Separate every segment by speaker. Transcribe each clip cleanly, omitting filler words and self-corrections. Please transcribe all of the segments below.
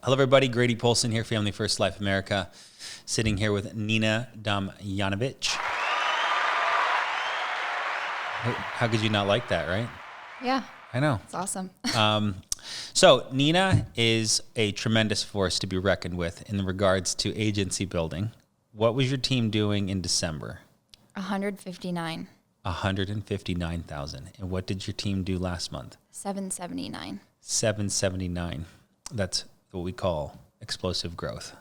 Speaker 1: Hello, everybody. Grady, Polcyn here, Family First Life America, sitting here with Nina Damjanovic. How could you not like that, right?
Speaker 2: Yeah.
Speaker 1: I know.
Speaker 2: It's awesome.
Speaker 1: So Nina is a tremendous force to be reckoned with in regards to agency building. What was your team doing in December?
Speaker 2: 159.
Speaker 1: 159,000. And what did your team do last month?
Speaker 2: 779.
Speaker 1: 779. That's what we call explosive growth.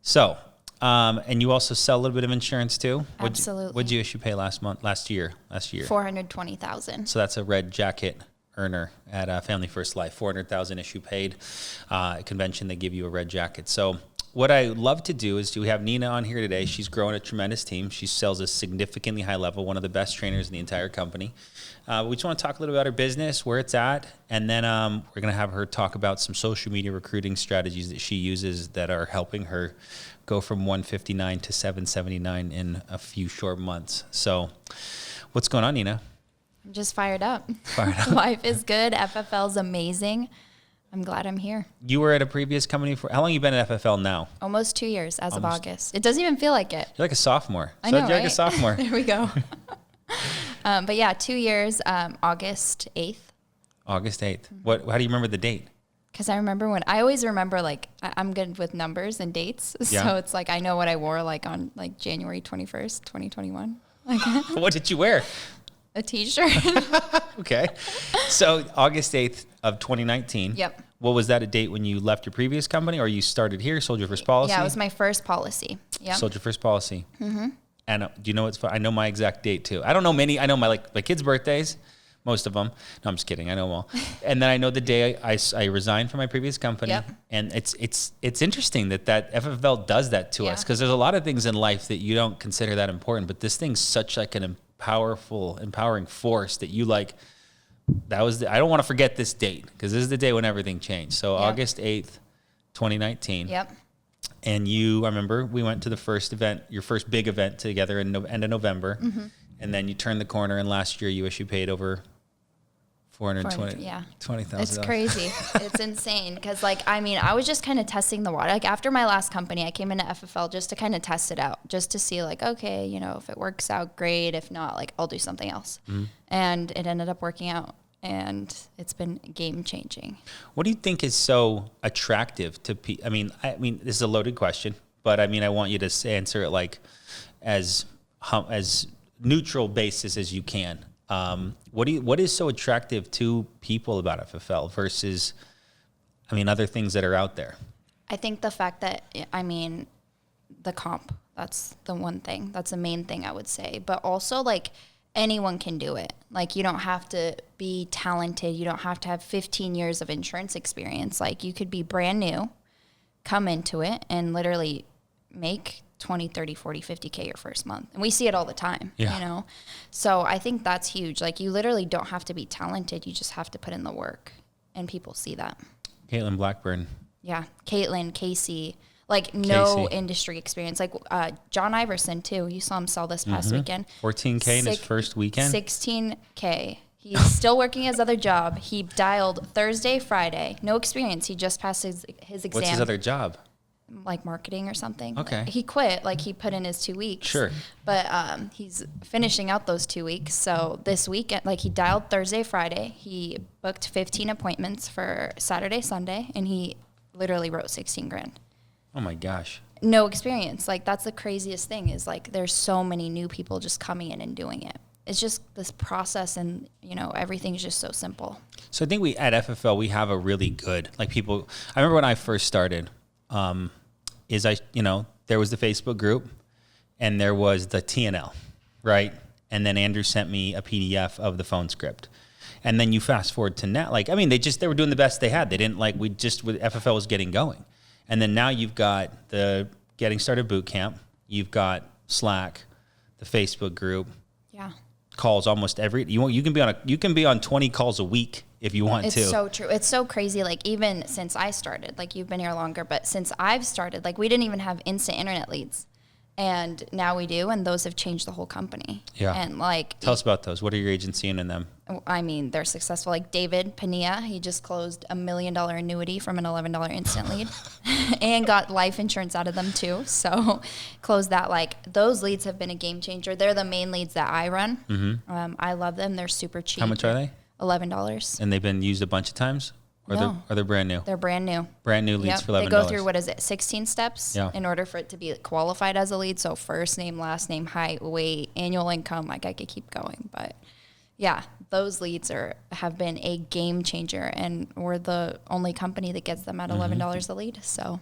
Speaker 1: So, and you also sell a little bit of insurance too?
Speaker 2: Absolutely.
Speaker 1: What did you issue pay last year?
Speaker 2: 420,000.
Speaker 1: So that's a red jacket earner at Family First Life. 400,000 issue paid. At convention, they give you a red jacket. So what I love to do is we have Nina on here today. She's growing a tremendous team. She sells a significantly high level, one of the best trainers in the entire company. We just want to talk a little about her business, where it's at, and then we're going to have her talk about some social media recruiting strategies that she uses that are helping her go from 159 to 779 in a few short months. So what's going on, Nina?
Speaker 2: I'm just fired up.
Speaker 1: Fired up.
Speaker 2: Life is good. FFL's amazing. I'm glad I'm here.
Speaker 1: You were at a previous company for, how long have you been at FFL now?
Speaker 2: Almost 2 years as of August. It doesn't even feel like it.
Speaker 1: You're like a sophomore.
Speaker 2: I know,
Speaker 1: You're
Speaker 2: right?
Speaker 1: like a sophomore.
Speaker 2: There we go. But yeah, 2 years, August 8th.
Speaker 1: August 8th. How do you remember the date?
Speaker 2: Because I always remember, like, I'm good with numbers and dates.
Speaker 1: Yeah.
Speaker 2: So it's like, I know what I wore, like, on, like, January 21st, 2021. Like,
Speaker 1: What did you wear?
Speaker 2: a t-shirt.
Speaker 1: Okay. So August 8th of 2019.
Speaker 2: Yep.
Speaker 1: What was that a date when you left your previous company or you started here, sold your first policy?
Speaker 2: Yeah, it was my first policy. Yeah.
Speaker 1: Sold your first policy. Mm-hmm. And do you know what's fun? I know my exact date too. I don't know many. I know my kids' birthdays, most of them. No, I'm just kidding. I know them all. And then I know the day I resigned from my previous company.
Speaker 2: Yep.
Speaker 1: And it's interesting that FFL does that to us, because there's a lot of things in life that you don't consider that important, but this thing's such like an empowering force that you like. I don't want to forget this date, because this is the day when everything changed. So
Speaker 2: Yep.
Speaker 1: August 8th, 2019.
Speaker 2: Yep.
Speaker 1: And I remember we went to the first event, your first big event together in end of November. Mm-hmm. And then you turned the corner, and last year you paid over $420,000.
Speaker 2: It's crazy. It's insane. Because, like, I mean, I was just kind of testing the water. Like, after my last company, I came into FFL just to kind of test it out, just to see, like, okay, if it works out, great. If not, like, I'll do something else. Mm-hmm. And it ended up working out, and it's been game changing.
Speaker 1: What do you think is so attractive to people? I mean, this is a loaded question, but I mean, I want you to answer it like as neutral basis as you can. What is so attractive to people about FFL versus, other things that are out there?
Speaker 2: I think the fact that, the comp, that's the one thing. That's the main thing I would say. But also, like, anyone can do it. Like, you don't have to be talented. You don't have to have 15 years of insurance experience. Like, you could be brand new, come into it, and literally make 20, 30, 40, 50K your first month. And we see it all the time, So I think that's huge. Like, you literally don't have to be talented. You just have to put in the work, and people see that.
Speaker 1: Caitlin Blackburn.
Speaker 2: Yeah. Caitlin, Casey, like no industry experience. Like John Iverson too. You saw him sell this past weekend.
Speaker 1: 14K in his first weekend.
Speaker 2: 16K. He's still working his other job. He dialed Thursday, Friday. No experience. He just passed his exam.
Speaker 1: What's his other job?
Speaker 2: Like marketing or something.
Speaker 1: Okay.
Speaker 2: He quit. Like, he put in his 2 weeks.
Speaker 1: Sure.
Speaker 2: But he's finishing out those 2 weeks. So this weekend, like, he dialed Thursday, Friday. He booked 15 appointments for Saturday, Sunday, and he literally wrote 16 grand.
Speaker 1: Oh my gosh.
Speaker 2: No experience. Like, that's the craziest thing, is like there's so many new people just coming in and doing it. It's just this process, and everything's just so simple.
Speaker 1: So I think at FFL we have a really good, like, people. I remember when I first started, there was the Facebook group and there was the TNL, right? And then Andrew sent me a PDF of the phone script. And then you fast forward to now, they were doing the best they had. They didn't FFL was getting going. And then now you've got the Getting Started Bootcamp, you've got Slack, the Facebook group.
Speaker 2: Yeah.
Speaker 1: Calls almost you can be on 20 calls a week if you want to.
Speaker 2: It's so true. It's so crazy. Like, even since I started, like, you've been here longer, but since I've started, like, we didn't even have instant internet leads. And now we do, and those have changed the whole company.
Speaker 1: Yeah.
Speaker 2: And like,
Speaker 1: Tell us about those. What are your agents seeing in them?
Speaker 2: I mean, they're successful. Like David Pania, he just closed $1 million annuity from an $11 instant lead and got life insurance out of them too. So closed that. Like those leads have been a game changer. They're the main leads that I run.
Speaker 1: Mm-hmm.
Speaker 2: I love them. They're super cheap.
Speaker 1: How much are they?
Speaker 2: $11.
Speaker 1: And they've been used a bunch of times? Or
Speaker 2: No.
Speaker 1: are they brand new?
Speaker 2: They're brand new.
Speaker 1: Brand new leads
Speaker 2: Yep.
Speaker 1: for $11.
Speaker 2: They go through, what is it, 16 steps
Speaker 1: Yeah.
Speaker 2: in order for it to be qualified as a lead. So first name, last name, height, weight, annual income, like I could keep going. But yeah, those leads have been a game changer, and we're the only company that gets them at $11 a lead. So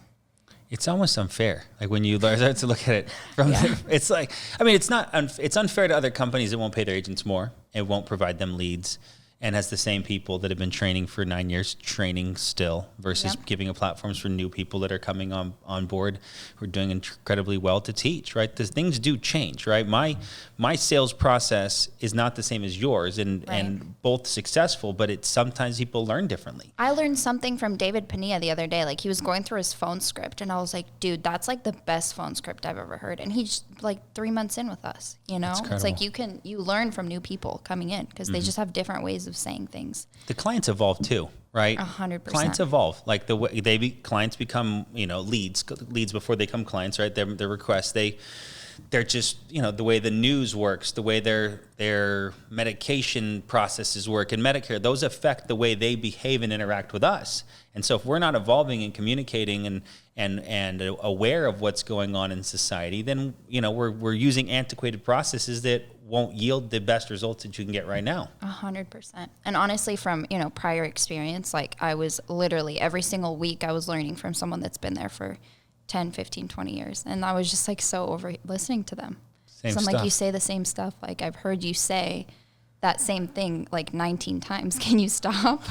Speaker 1: it's almost unfair. Like when you start to look at it from, it's like, I mean, it's not, it's unfair to other companies that won't pay their agents more and won't provide them leads, and has the same people that have been training for 9 years training still, versus giving a platforms for new people that are coming on board who are doing incredibly well to teach, right? These things do change, right? My sales process is not the same as yours, and both successful, but it's sometimes people learn differently.
Speaker 2: I learned something from David Pania the other day. Like he was going through his phone script, and I was like, dude, that's like the best phone script I've ever heard. And he's like 3 months in with us, you know? It's like you learn from new people coming in because they just have different ways of saying things.
Speaker 1: The clients evolve too, right?
Speaker 2: 100%.
Speaker 1: Clients evolve. Like the way clients become, leads before they become clients, right? Their requests, they're just, the way the news works, the way their medication processes work in Medicare, those affect the way they behave and interact with us. And so if we're not evolving and communicating and aware of what's going on in society, then, we're using antiquated processes that won't yield the best results that you can get right now.
Speaker 2: 100%. And honestly, from, prior experience, like I was literally every single week I was learning from someone that's been there for 10, 15, 20 years. And I was just like so over listening to them.
Speaker 1: Same
Speaker 2: so I'm
Speaker 1: stuff.
Speaker 2: like, you say the same stuff. Like I've heard you say that same thing like 19 times. Can you stop?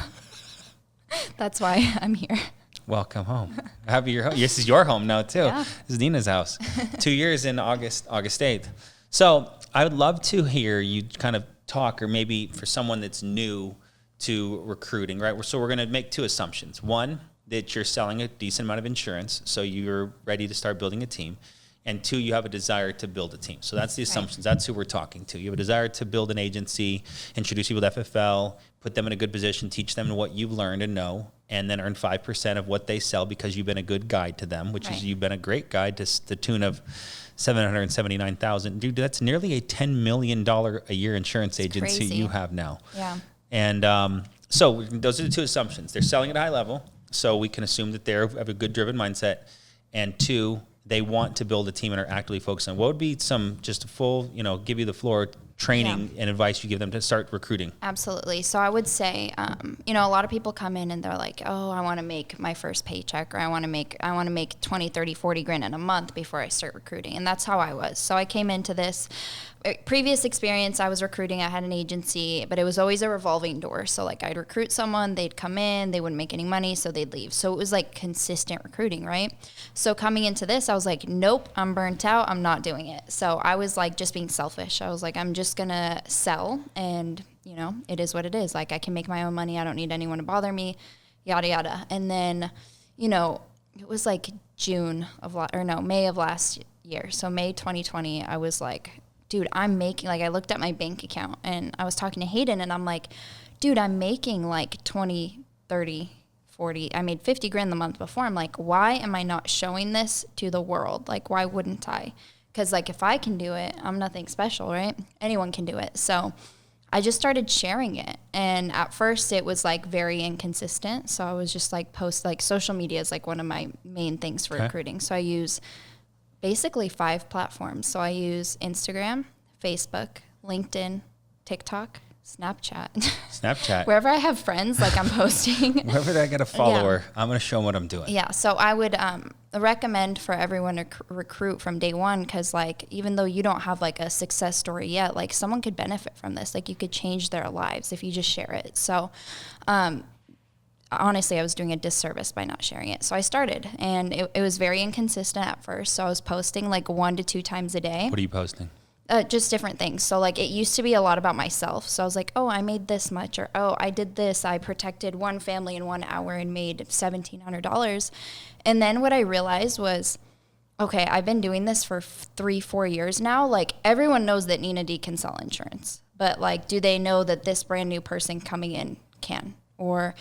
Speaker 2: That's why I'm here.
Speaker 1: Welcome home. Happy you're home. This is your home now too.
Speaker 2: Yeah.
Speaker 1: This is Nina's house. 2 years in August 8th. So I would love to hear you kind of talk, or maybe for someone that's new to recruiting, right? So we're going to make two assumptions. One, that you're selling a decent amount of insurance, so you're ready to start building a team. And two, you have a desire to build a team. So that's the assumptions. That's who we're talking to. You have a desire to build an agency, introduce people to FFL, put them in a good position, teach them what you've learned and know, and then earn 5% of what they sell because you've been a good guide to them, which is you've been a great guide to the tune of $779,000. Dude, that's nearly a $10 million a year insurance agency you have now.
Speaker 2: Yeah.
Speaker 1: And so those are the two assumptions. They're selling at a high level, so we can assume that they have a good driven mindset. And two, they want to build a team and are actively focused on. What would be some just a full, give you the floor training and advice you give them to start recruiting?
Speaker 2: Absolutely. So I would say, a lot of people come in and they're like, oh, I want to make my first paycheck, or I want to make 20, 30, 40 grand in a month before I start recruiting. And that's how I was. So I came into this previous experience. I was recruiting. I had an agency, but it was always a revolving door. So like I'd recruit someone, they'd come in, they wouldn't make any money, so they'd leave. So it was like consistent recruiting, right? So coming into this, I was like, nope, I'm burnt out. I'm not doing it. So I was like just being selfish. I was like, I'm just going to sell, and it is what it is. Like I can make my own money. I don't need anyone to bother me, yada, yada. And then, it was like May of last year. So May 2020, I was like, dude, I'm making, like I looked at my bank account and I was talking to Hayden and I'm like, dude, I'm making like 20, 30, 40. I made 50 grand the month before. I'm like, why am I not showing this to the world? Like, why wouldn't I? Because like if I can do it, I'm nothing special, right? Anyone can do it. So I just started sharing it. And at first it was like very inconsistent. So I was just like social media is like one of my main things for recruiting. So I use basically 5 platforms. So I use Instagram, Facebook, LinkedIn, TikTok, Snapchat. Wherever I have friends, like I'm posting.
Speaker 1: Wherever I get a follower, I'm going to show them what I'm doing.
Speaker 2: Yeah. So I would recommend for everyone to recruit from day one, because like even though you don't have like a success story yet, like someone could benefit from this. Like you could change their lives if you just share it. So honestly, I was doing a disservice by not sharing it. So I started, and it was very inconsistent at first. So I was posting like 1 to 2 times a day.
Speaker 1: What are you posting?
Speaker 2: Just different things. So like it used to be a lot about myself. So I was like, oh, I made this much, or oh, I did this. I protected one family in 1 hour and made $1,700. And then what I realized was Okay, I've been doing this for 3-4 years now. Like, everyone knows that Nina D can sell insurance, but like, do they know that this brand new person coming in can? Or,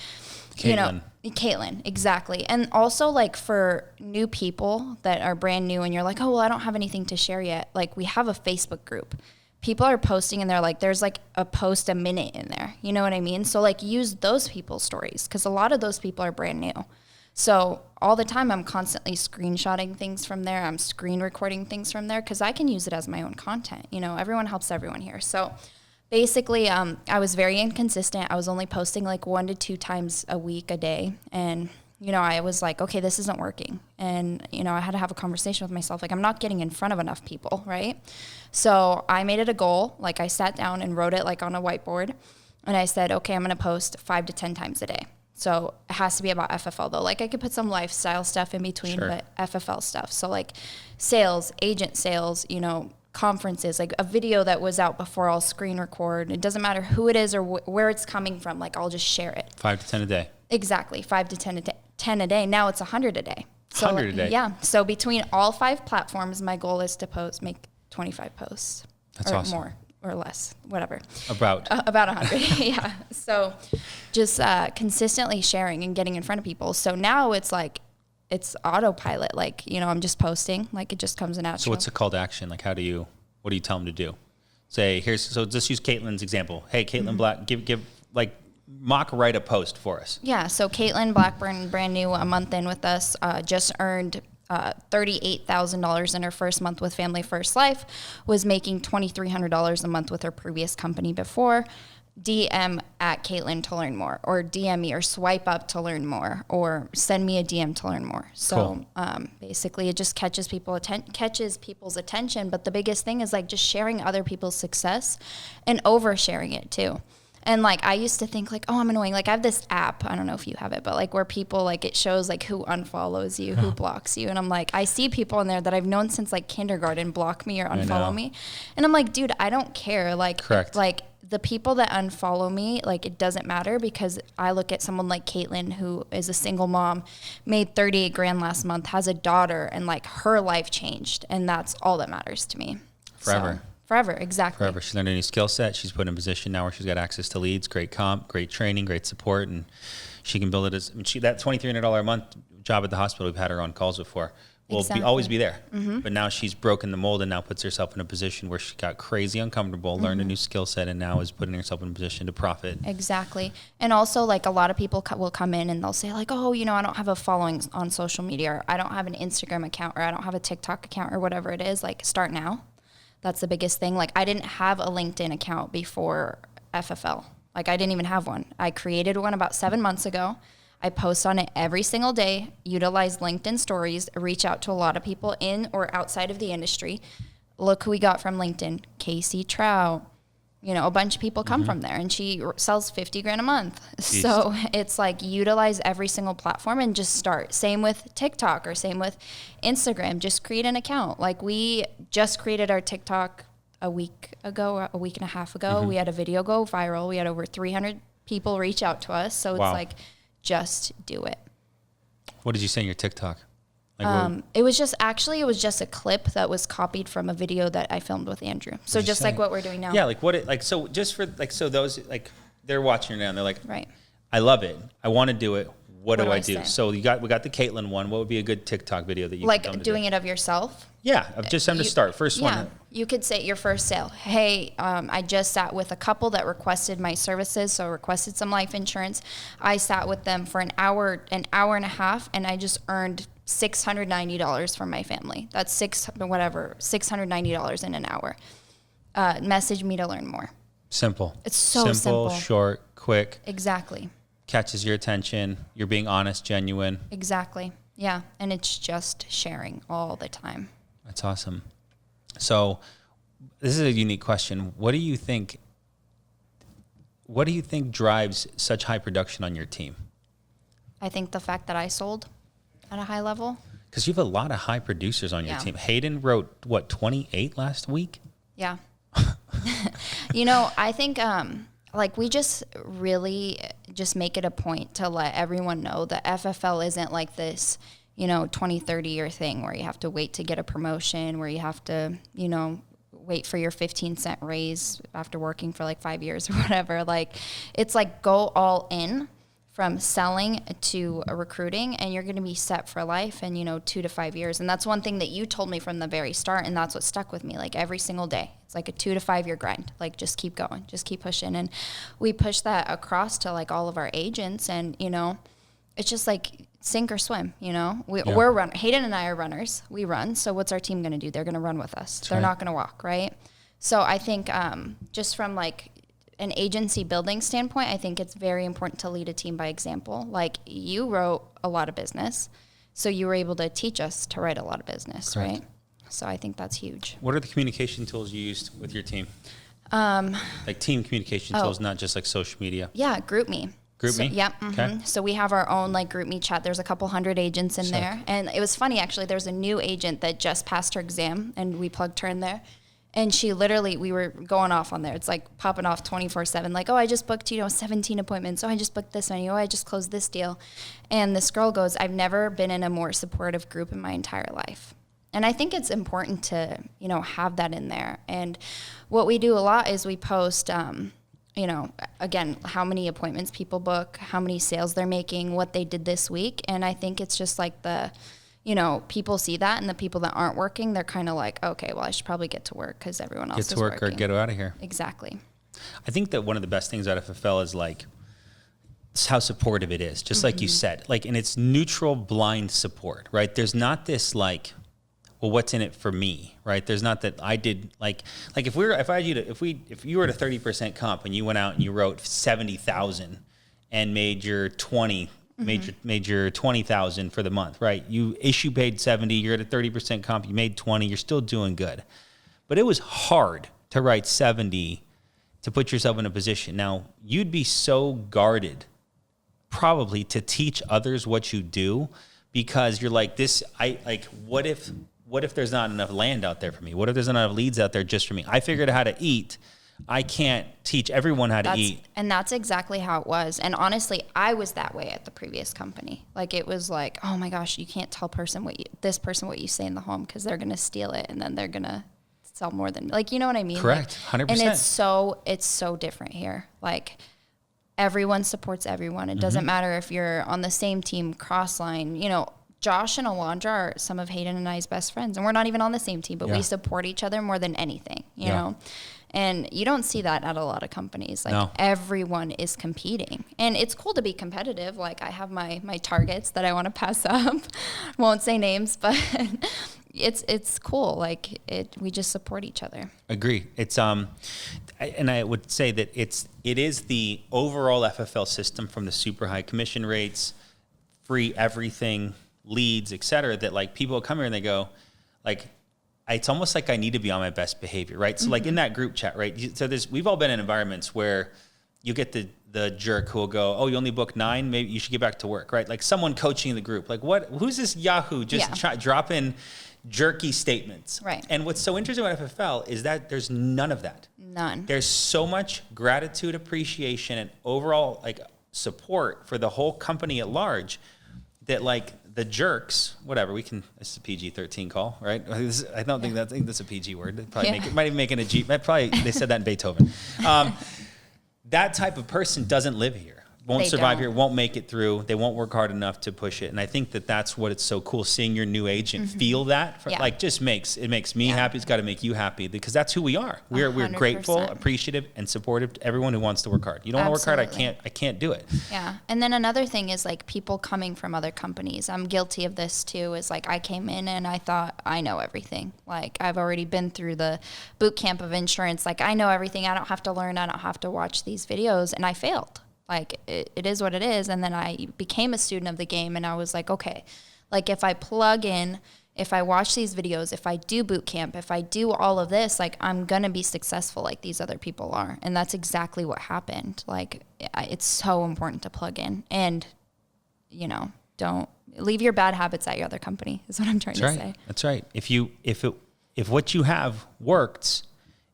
Speaker 1: Caitlin.
Speaker 2: Caitlin, exactly. And also, like, for new people that are brand new and you're like, oh, well, I don't have anything to share yet. Like, we have a Facebook group. People are posting and they're like, there's like a post a minute in there. You know what I mean? So like, use those people's stories, because a lot of those people are brand new. So all the time I'm constantly screenshotting things from there. I'm screen recording things from there because I can use it as my own content. You know, everyone helps everyone here. So basically, I was very inconsistent. I was only posting like 1 to 2 times a week, a day. And, you know, I was like, okay, this isn't working. And, you know, I had to have a conversation with myself. Like, I'm not getting in front of enough people, right? So I made it a goal. Like, I sat down and wrote it like on a whiteboard. And I said, okay, I'm going to post 5 to 10 times a day. So it has to be about FFL though. Like, I could put some lifestyle stuff in between,
Speaker 1: Sure.
Speaker 2: but FFL stuff. So like sales, agent sales, you know, conferences, like a video that was out before, I'll screen record. It doesn't matter who it is or where it's coming from. Like, I'll just share it.
Speaker 1: 5 to 10 a day.
Speaker 2: Exactly. 5 to 10 a day. Now it's 100 a day. So
Speaker 1: 100 a day.
Speaker 2: Yeah. So between all 5 platforms, my goal is to make 25 posts.
Speaker 1: That's
Speaker 2: or
Speaker 1: awesome.
Speaker 2: More or less, whatever.
Speaker 1: About
Speaker 2: 100. Yeah. So just consistently sharing and getting in front of people. So now it's like, it's autopilot. Like, you know, I'm just posting, like it just comes natural.
Speaker 1: So what's the call to action? Like, what do you tell them to do? Say, so just use Caitlin's example. Hey, Caitlin Black, give like mock write a post for us.
Speaker 2: Yeah. So Caitlin Blackburn, brand new, a month in with us, just earned $38,000 in her first month with Family First Life, was making $2,300 a month with her previous company before. DM at Caitlin to learn more, or DM me, or swipe up to learn more, or send me a DM to learn more. So basically, it just catches people's attention. But the biggest thing is like just sharing other people's success and oversharing it too. And like, I used to think like, oh, I'm annoying. Like, I have this app, I don't know if you have it, but like where people, like, it shows like who unfollows you, who blocks you. And I'm like, I see people in there that I've known since like kindergarten block me or unfollow me. And I'm like, dude, I don't care. Like,
Speaker 1: correct.
Speaker 2: Like the people that unfollow me, like, it doesn't matter, because I look at someone like Caitlin, who is a single mom, made 38 grand last month, has a daughter, and like her life changed. And that's all that matters to me.
Speaker 1: Forever.
Speaker 2: So, forever, exactly.
Speaker 1: Forever. She's learned a new skill set. She's put in a position now where she's got access to leads, great comp, great training, great support, and she can build it as that $2,300 a month job at the hospital. We've had her on calls before. Will always be there. Mm-hmm. But now she's broken the mold and now puts herself in a position where she got crazy uncomfortable, learned a new skill set, and now is putting herself in a position to profit.
Speaker 2: Exactly. And also, like, a lot of people will come in and they'll say like, oh, you know, I don't have a following on social media, or I don't have an Instagram account, or I don't have a TikTok account, or whatever it is. Like, start now. That's the biggest thing. Like, I didn't have a LinkedIn account before FFL. Like, I didn't even have one. I created one about 7 months ago. I post on it every single day, utilize LinkedIn stories, reach out to a lot of people in or outside of the industry. Look who we got from LinkedIn. Casey Trout. You know, a bunch of people come from there, and she sells 50 grand a month.
Speaker 1: Jeez.
Speaker 2: So it's like, utilize every single platform and just start. Same with TikTok, or same with Instagram. Just create an account. Like, we just created our TikTok a week ago, a week and a half ago. We had a video go viral. We had over 300 people reach out to us. So it's like, just do it.
Speaker 1: What did you say in your TikTok? Like,
Speaker 2: it was just a clip that was copied from a video that I filmed with Andrew. So just like what we're doing now.
Speaker 1: Yeah, like so just for like, so those, like, they're watching now and they're like,
Speaker 2: right,
Speaker 1: I love it, I want to do it. What do I do?
Speaker 2: say?
Speaker 1: So we got the Caitlin one. What would be a good TikTok video that you
Speaker 2: like
Speaker 1: could
Speaker 2: doing it of yourself?
Speaker 1: Yeah, of just them to start. First one.
Speaker 2: You could say your first sale. Hey, I just sat with a couple that requested my services, so requested some life insurance. I sat with them for an hour and a half, and I just earned $690 from my family. That's $690 in an hour. Message me to learn more.
Speaker 1: Simple.
Speaker 2: It's so simple.
Speaker 1: Short, quick.
Speaker 2: Exactly.
Speaker 1: Catches your attention. You're being honest, genuine.
Speaker 2: Exactly. Yeah, and it's just sharing all the time.
Speaker 1: That's awesome. So this is a unique question. What do you think drives such high production on your team?
Speaker 2: I think the fact that I sold at a high level.
Speaker 1: Because you have a lot of high producers on your team. Hayden wrote, 28 last week?
Speaker 2: Yeah. You know, I think like, we just really just make it a point to let everyone know that FFL isn't like this, 20, 30-year thing where you have to wait to get a promotion, where you have to, wait for your 15-cent raise after working for like 5 years or whatever. Like, it's like go all in from selling to recruiting, and you're going to be set for life and, 2 to 5 years. And that's one thing that you told me from the very start, and that's what stuck with me, like every single day. It's like a 2 to 5 year grind. Like, just keep going, just keep pushing. And we push that across to like all of our agents, and, it's just like sink or swim, We're runners. Hayden and I are runners. We run. So what's our team going to do? They're going to run with us. They're not going to walk, right? So I think just from like an agency building standpoint, I think it's very important to lead a team by example. Like, you wrote a lot of business, so you were able to teach us to write a lot of business,
Speaker 1: Correct.
Speaker 2: right? So I think that's huge.
Speaker 1: What are the communication tools you used with your team? Like team communication tools, not just like social media.
Speaker 2: Yeah, GroupMe.
Speaker 1: GroupMe?
Speaker 2: Yep. Okay. So we have our own like GroupMe chat. There's a couple hundred agents in there. And it was funny, actually. There's a new agent that just passed her exam, and we plugged her in there. And she literally, we were going off on there. It's like popping off 24/7. Like, oh, I just booked, 17 appointments. Oh, I just booked this many. Oh, I just closed this deal. And this girl goes, I've never been in a more supportive group in my entire life. And I think it's important to, have that in there. And what we do a lot is we post, again, how many appointments people book, how many sales they're making, what they did this week. And I think it's just like people see that, and the people that aren't working, they're kind of like, okay, well, I should probably get to work because everyone else is working.
Speaker 1: Get to work or get out of here.
Speaker 2: Exactly.
Speaker 1: I think that one of the best things about FFL is like, it's how supportive it is. Just like you said, like, and it's neutral, blind support, right? There's not this like, well, what's in it for me, right? There's not that I did like if you were at a 30% comp and you went out and you wrote 70,000 and made your 20,000 for the month, right? You issue paid 70, you're at a 30% comp, you made 20, you're still doing good. But it was hard to write 70 to put yourself in a position. Now, you'd be so guarded probably to teach others what you do, because you're like what if there's not enough land out there for me? What if there's not enough leads out there just for me? I figured out how to eat. I can't teach everyone how to eat.
Speaker 2: And that's exactly how it was. And honestly, I was that way at the previous company. Like, it was like, oh my gosh, you can't tell this person what you say in the home, because they're going to steal it, and then they're going to sell more than, like, you know what I mean?
Speaker 1: Correct. 100%.
Speaker 2: And it's so different here. Like, everyone supports everyone. It doesn't matter if you're on the same team, cross line, Josh and Alondra are some of Hayden and I's best friends, and we're not even on the same team, but we support each other more than anything, you know? And you don't see that at a lot of companies. Like, everyone is competing, and it's cool to be competitive. Like, I have my targets that I want to pass up. Won't say names, but it's cool. Like, we just support each other.
Speaker 1: Agree. It's, and I would say that it is the overall FFL system, from the super high commission rates, free everything, leads, et cetera, that like people come here and they go like, it's almost like I need to be on my best behavior, right? So like in that group chat, right? So we've all been in environments where you get the jerk who will go, oh, you only booked 9, maybe you should get back to work, right? Like someone coaching the group, like who's this Yahoo just drop in jerky statements.
Speaker 2: Right.
Speaker 1: And what's so interesting about FFL is that there's none of that.
Speaker 2: None.
Speaker 1: There's so much gratitude, appreciation, and overall like support for the whole company at large, that like the jerks, whatever, this is a PG-13 call, right? I think that's a PG word. Might even make it a G. They said that in Beethoven. That type of person doesn't live here, won't survive here, won't make it through. They won't work hard enough to push it. And I think that's what it's so cool, seeing your new agent feel that. Like, just makes me happy. It's got to make you happy, because that's who we are. We're grateful, appreciative, and supportive to everyone who wants to work hard. You don't want to work hard, I can't do it.
Speaker 2: Yeah. And then another thing is like people coming from other companies. I'm guilty of this too, is like I came in and I thought I know everything. Like, I've already been through the boot camp of insurance. Like, I know everything. I don't have to learn. I don't have to watch these videos. And I failed. Like, it is what it is. And then I became a student of the game, and I was like, okay, like if I plug in, if I watch these videos, if I do boot camp, if I do all of this, like I'm going to be successful like these other people are. And that's exactly what happened. Like, it's so important to plug in, and, don't leave your bad habits at your other company is what I'm trying to say.
Speaker 1: That's right. If what you have worked,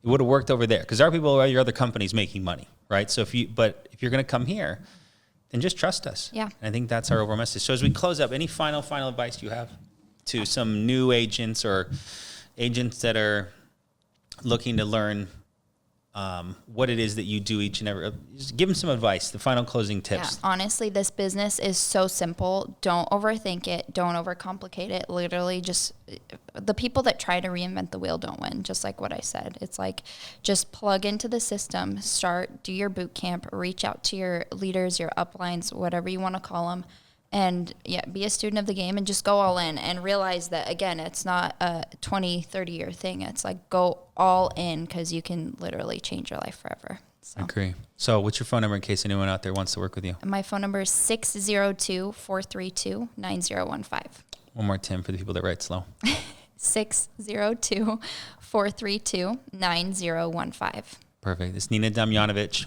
Speaker 1: it would have worked over there, because there are people at your other companies making money. Right. So if you're going to come here, and just trust us.
Speaker 2: Yeah.
Speaker 1: And I think that's our overall message. So as we close up, any final advice you have to some new agents or agents that are looking to learn what it is that you do each and every, just give them some advice, the final closing tips.
Speaker 2: Yeah, honestly, this business is so simple. Don't overthink it. Don't overcomplicate it. Literally just the people that try to reinvent the wheel don't win, just like what I said. It's like just plug into the system, do your boot camp, reach out to your leaders, your uplines, whatever you want to call them. And yeah, be a student of the game and just go all in and realize that, again, it's not a 20, 30 year thing. It's like go all in because you can literally change your life forever. So.
Speaker 1: I agree. So what's your phone number in case anyone out there wants to work with you?
Speaker 2: My phone number is 602-432-9015.
Speaker 1: One more, Tim, for the people that write slow.
Speaker 2: 602-432-9015.
Speaker 1: Perfect. It's Nina Damjanovic,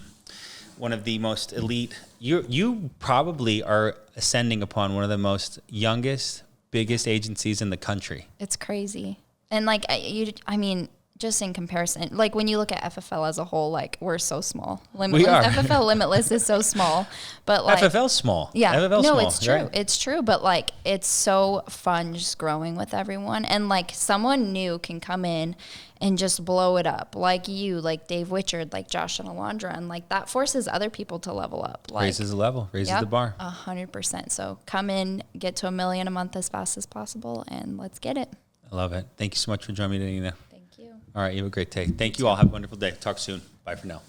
Speaker 1: one of the most elite. You probably are ascending upon one of the most youngest, biggest agencies in the country.
Speaker 2: It's crazy. And like, I mean, just in comparison, like when you look at FFL as a whole, like we're so small.
Speaker 1: We are.
Speaker 2: FFL Limitless is so small, but like
Speaker 1: FFL's small.
Speaker 2: Yeah,
Speaker 1: FFL's
Speaker 2: no,
Speaker 1: small,
Speaker 2: it's true.
Speaker 1: right?
Speaker 2: It's true. But like, it's so fun just growing with everyone, and like someone new can come in and just blow it up, like you, like Dave Witchard, like Josh and Alondra, and like that forces other people to level up. Like,
Speaker 1: Raises the level, raises the bar.
Speaker 2: 100%. So come in, get to $1 million a month as fast as possible, and let's get it.
Speaker 1: I love it. Thank you so much for joining me today, Nina.
Speaker 2: Thank you.
Speaker 1: All right, you have a great day. Thank you all. Have a wonderful day. Talk soon. Bye for now.